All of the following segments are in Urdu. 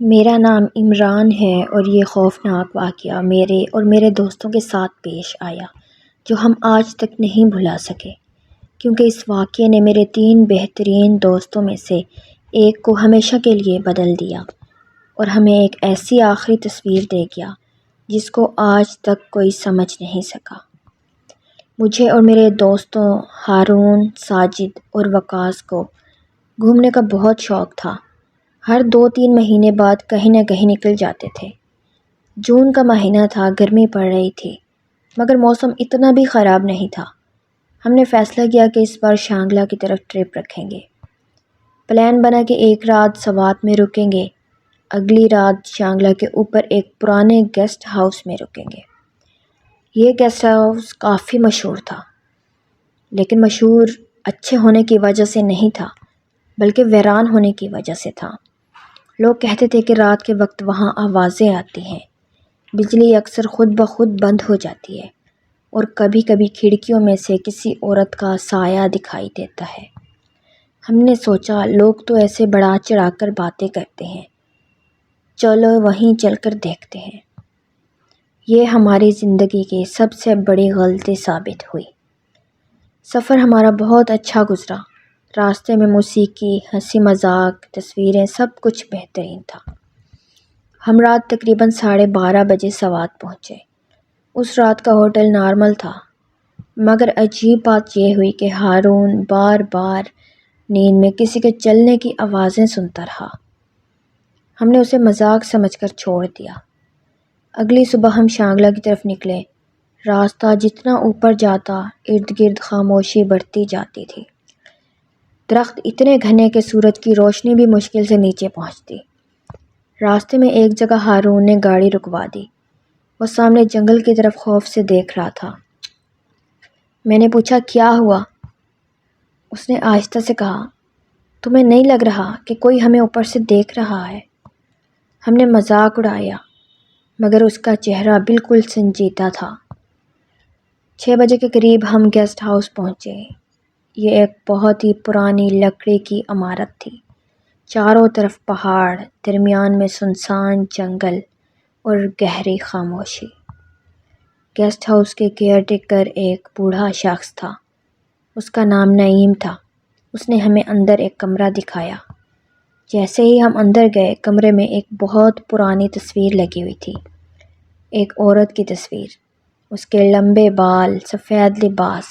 میرا نام عمران ہے اور یہ خوفناک واقعہ میرے اور میرے دوستوں کے ساتھ پیش آیا جو ہم آج تک نہیں بھلا سکے، کیونکہ اس واقعے نے میرے 3 بہترین دوستوں میں سے ایک کو ہمیشہ کے لیے بدل دیا اور ہمیں ایک ایسی آخری تصویر دے گیا جس کو آج تک کوئی سمجھ نہیں سکا۔ مجھے اور میرے دوستوں ہارون، ساجد اور وقاص کو گھومنے کا بہت شوق تھا۔ ہر 2-3 مہینے بعد کہیں نہ کہیں نکل جاتے تھے۔ جون کا مہینہ تھا، گرمی پڑ رہی تھی، مگر موسم اتنا بھی خراب نہیں تھا۔ ہم نے فیصلہ کیا کہ اس بار شانگلہ کی طرف ٹرپ رکھیں گے۔ پلان بنا کہ ایک رات سوات میں رکیں گے، اگلی رات شانگلہ کے اوپر ایک پرانے گیسٹ ہاؤس میں رکیں گے۔ یہ گیسٹ ہاؤس کافی مشہور تھا، لیکن مشہور اچھے ہونے کی وجہ سے نہیں تھا، بلکہ ویران ہونے کی وجہ سے تھا۔ لوگ کہتے تھے کہ رات کے وقت وہاں آوازیں آتی ہیں، بجلی اکثر خود بخود بند ہو جاتی ہے اور کبھی کبھی کھڑکیوں میں سے کسی عورت کا سایہ دکھائی دیتا ہے۔ ہم نے سوچا لوگ تو ایسے بڑا چڑھا کر باتیں کرتے ہیں، چلو وہیں چل کر دیکھتے ہیں۔ یہ ہماری زندگی کی سب سے بڑی غلطی ثابت ہوئی۔ سفر ہمارا بہت اچھا گزرا۔ راستے میں موسیقی، ہنسی مذاق، تصویریں، سب کچھ بہترین تھا۔ ہم رات تقریباً 12:30 بجے سوات پہنچے۔ اس رات کا ہوٹل نارمل تھا، مگر عجیب بات یہ ہوئی کہ ہارون بار بار نیند میں کسی کے چلنے کی آوازیں سنتا رہا۔ ہم نے اسے مذاق سمجھ کر چھوڑ دیا۔ اگلی صبح ہم شانگلہ کی طرف نکلے۔ راستہ جتنا اوپر جاتا، ارد گرد خاموشی بڑھتی جاتی تھی۔ درخت اتنے گھنے کہ سورج کی روشنی بھی مشکل سے نیچے پہنچتی۔ راستے میں ایک جگہ ہارون نے گاڑی رکوا دی۔ وہ سامنے جنگل کی طرف خوف سے دیکھ رہا تھا۔ میں نے پوچھا کیا ہوا؟ اس نے آہستہ سے کہا، تمہیں نہیں لگ رہا کہ کوئی ہمیں اوپر سے دیکھ رہا ہے؟ ہم نے مذاق اڑایا، مگر اس کا چہرہ بالکل سنجیدہ تھا۔ 6 بجے کے قریب ہم گیسٹ ہاؤس پہنچے۔ یہ ایک بہت ہی پرانی لکڑی کی عمارت تھی۔ چاروں طرف پہاڑ، درمیان میں سنسان جنگل اور گہری خاموشی۔ گیسٹ ہاؤس کے کیئر ٹیکر ایک بوڑھا شخص تھا۔ اس کا نام نعیم تھا۔ اس نے ہمیں اندر ایک کمرہ دکھایا۔ جیسے ہی ہم اندر گئے، کمرے میں ایک بہت پرانی تصویر لگی ہوئی تھی، ایک عورت کی تصویر۔ اس کے لمبے بال، سفید لباس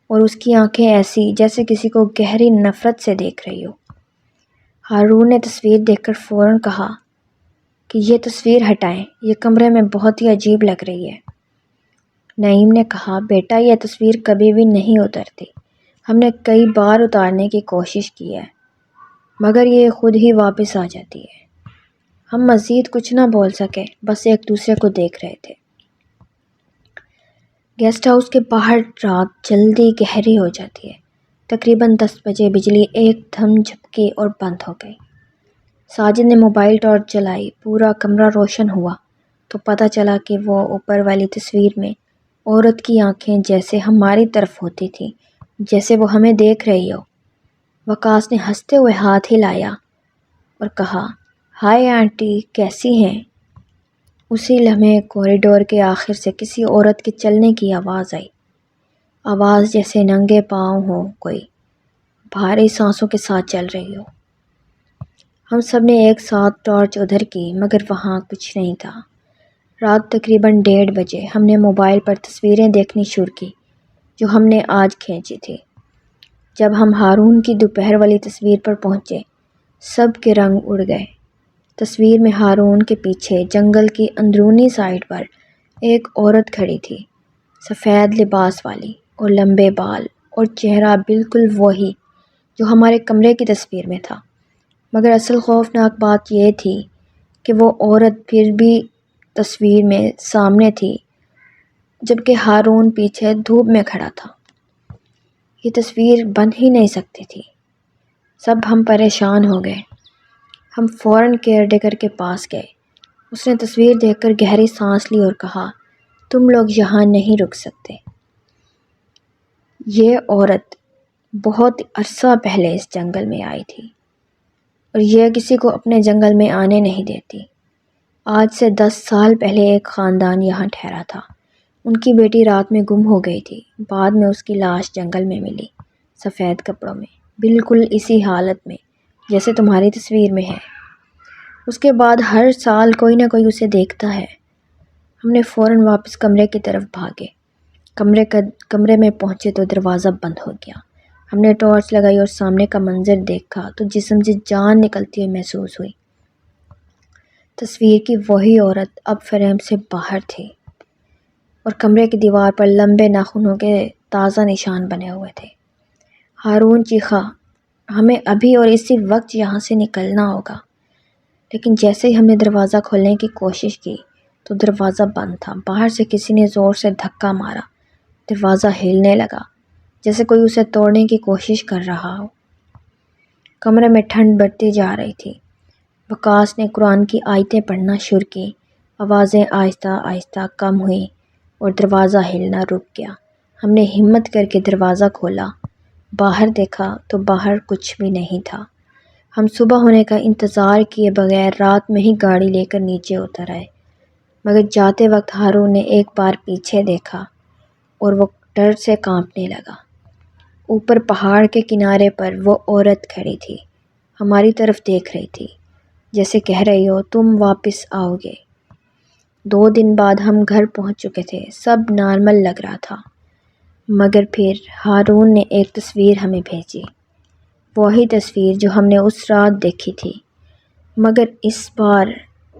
اور اس کی آنکھیں ایسی جیسے کسی کو گہری نفرت سے دیکھ رہی ہو۔ ہارون نے تصویر دیکھ کر فوراً کہا کہ یہ تصویر ہٹائیں، یہ کمرے میں بہت ہی عجیب لگ رہی ہے۔ نعیم نے کہا، بیٹا یہ تصویر کبھی بھی نہیں اترتی۔ ہم نے کئی بار اتارنے کی کوشش کی ہے، مگر یہ خود ہی واپس آ جاتی ہے۔ ہم مزید کچھ نہ بول سکے، بس ایک دوسرے کو دیکھ رہے تھے۔ گیسٹ ہاؤس کے باہر رات جلدی گہری ہو جاتی ہے۔ تقریباً 10 بجے بجلی ایک دم جھپکی اور بند ہو گئی۔ ساجد نے موبائل ٹارچ جلائی، پورا کمرہ روشن ہوا تو پتہ چلا کہ وہ اوپر والی تصویر میں عورت کی آنکھیں جیسے ہماری طرف ہوتی تھیں، جیسے وہ ہمیں دیکھ رہی ہو۔ وقاص نے ہنستے ہوئے ہاتھ ہلایا اور کہا، ہائے آنٹی، کیسی ہیں؟ اسی لمحے کوریڈور کے آخر سے کسی عورت کے چلنے کی آواز آئی، آواز جیسے ننگے پاؤں ہو کوئی بھاری سانسوں کے ساتھ چل رہی ہو۔ ہم سب نے ایک ساتھ ٹارچ ادھر کی، مگر وہاں کچھ نہیں تھا۔ رات تقریباً 1:30 بجے ہم نے موبائل پر تصویریں دیکھنی شروع کی جو ہم نے آج کھینچی تھی۔ جب ہم ہارون کی دوپہر والی تصویر پر پہنچے، سب کے رنگ اڑ گئے۔ تصویر میں ہارون کے پیچھے جنگل کی اندرونی سائڈ پر ایک عورت کھڑی تھی، سفید لباس والی اور لمبے بال، اور چہرہ بالکل وہی جو ہمارے کمرے کی تصویر میں تھا۔ مگر اصل خوفناک بات یہ تھی کہ وہ عورت پھر بھی تصویر میں سامنے تھی، جبکہ ہارون پیچھے دھوپ میں کھڑا تھا۔ یہ تصویر بن ہی نہیں سکتی تھی۔ سب ہم پریشان ہو گئے۔ ہم فوراً کیئر ٹیکر کے پاس گئے۔ اس نے تصویر دیکھ کر گہری سانس لی اور کہا، تم لوگ یہاں نہیں رک سکتے۔ یہ عورت بہت عرصہ پہلے اس جنگل میں آئی تھی۔ اور یہ کسی کو اپنے جنگل میں آنے نہیں دیتی۔ آج سے 10 سال پہلے ایک خاندان یہاں ٹھہرا تھا۔ ان کی بیٹی رات میں گم ہو گئی تھی۔ بعد میں اس کی لاش جنگل میں ملی، سفید کپڑوں میں، بالکل اسی حالت میں جیسے تمہاری تصویر میں ہے۔ اس کے بعد ہر سال کوئی نہ کوئی اسے دیکھتا ہے۔ ہم نے فوراً واپس کمرے کی طرف بھاگے۔ کمرے میں پہنچے تو دروازہ بند ہو گیا۔ ہم نے ٹارچ لگائی اور سامنے کا منظر دیکھا تو جسم سے جان نکلتی ہوئی محسوس ہوئی۔ تصویر کی وہی عورت اب فریم سے باہر تھی اور کمرے کی دیوار پر لمبے ناخنوں کے تازہ نشان بنے ہوئے تھے۔ ہارون چیخا، ہمیں ابھی اور اسی وقت یہاں سے نکلنا ہوگا۔ لیکن جیسے ہی ہم نے دروازہ کھولنے کی کوشش کی تو دروازہ بند تھا۔ باہر سے کسی نے زور سے دھکا مارا۔ دروازہ ہلنے لگا جیسے کوئی اسے توڑنے کی کوشش کر رہا ہو۔ کمرے میں ٹھنڈ بڑھتی جا رہی تھی۔ وقاص نے قرآن کی آیتیں پڑھنا شروع کی۔ آوازیں آہستہ آہستہ کم ہوئیں اور دروازہ ہلنا رک گیا۔ ہم نے ہمت کر کے دروازہ کھولا۔ باہر دیکھا تو باہر کچھ بھی نہیں تھا۔ ہم صبح ہونے کا انتظار کیے بغیر رات میں ہی گاڑی لے کر نیچے اتر آئے، مگر جاتے وقت ہارون نے ایک بار پیچھے دیکھا اور وہ ڈر سے کانپنے لگا۔ اوپر پہاڑ کے کنارے پر وہ عورت کھڑی تھی، ہماری طرف دیکھ رہی تھی، جیسے کہہ رہی ہو تم واپس آؤ گے۔ 2 دن بعد ہم گھر پہنچ چکے تھے، سب نارمل لگ رہا تھا، مگر پھر ہارون نے ایک تصویر ہمیں بھیجی، وہی تصویر جو ہم نے اس رات دیکھی تھی، مگر اس بار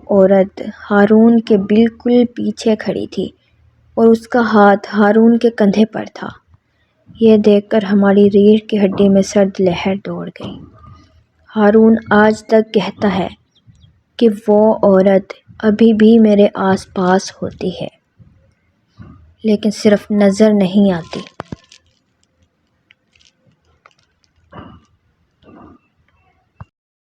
عورت ہارون کے بالکل پیچھے کھڑی تھی اور اس کا ہاتھ ہارون کے کندھے پر تھا۔ یہ دیکھ کر ہماری ریڑھ کی ہڈی میں سرد لہر دوڑ گئی۔ ہارون آج تک کہتا ہے کہ وہ عورت ابھی بھی میرے آس پاس ہوتی ہے، لیکن صرف نظر نہیں آتی۔